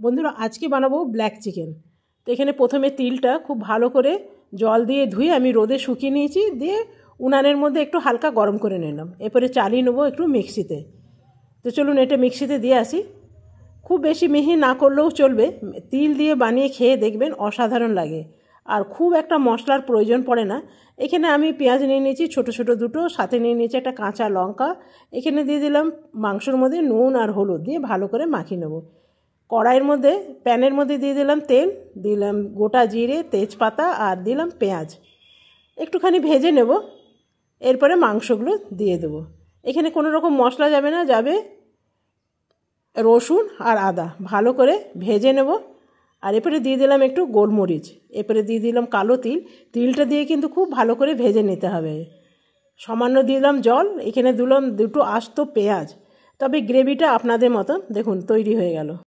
বন্ধুরা আজকে বানাবো ব্ল্যাক চিকেন। তো এখানে প্রথমে তিলটা খুব ভালো করে জল দিয়ে ধুয়ে আমি রোদে শুকিয়ে নিয়েছি, দিয়ে উনানের মধ্যে একটু হালকা গরম করে নিলাম। এরপরে চালিয়ে নেবো একটু মিক্সিতে। তো চলুন এটা মিক্সিতে দিয়ে আসি। খুব বেশি মিহি না করলেও চলবে, তিল দিয়ে বানিয়ে খেয়ে দেখবেন অসাধারণ লাগে। আর খুব একটা মশলার প্রয়োজন পড়ে না। এখানে আমি পেঁয়াজ নিয়ে নিয়েছি ছোটো ছোটো দুটো, সাথে নিয়ে নিয়েছি একটা কাঁচা লঙ্কা। এখানে দিয়ে দিলাম মাংসর মধ্যে নুন আর হলুদ দিয়ে ভালো করে মাখিয়ে নেব। কড়াইয়ের মধ্যে প্যানের মধ্যে দিয়ে দিলাম তেল, দিলাম গোটা জিরে, তেজপাতা আর দিলাম পেঁয়াজ। একটুখানি ভেজে নেব, এরপরে মাংসগুলো দিয়ে দেবো। এখানে কোনো রকম মশলা যাবে না, যাবে রসুন আর আদা। ভালো করে ভেজে নেব। আর এরপরে দিয়ে দিলাম একটু গোলমরিচ, এরপরে দিয়ে দিলাম কালো তিল। তিলটা দিয়ে কিন্তু খুব ভালো করে ভেজে নিতে হবে। সামান্য দিলাম জল, এখানে দিলাম দুটো আস্ত পেঁয়াজ। তবে গ্রেভিটা আপনাদের মতন। দেখুন তৈরি হয়ে গেল।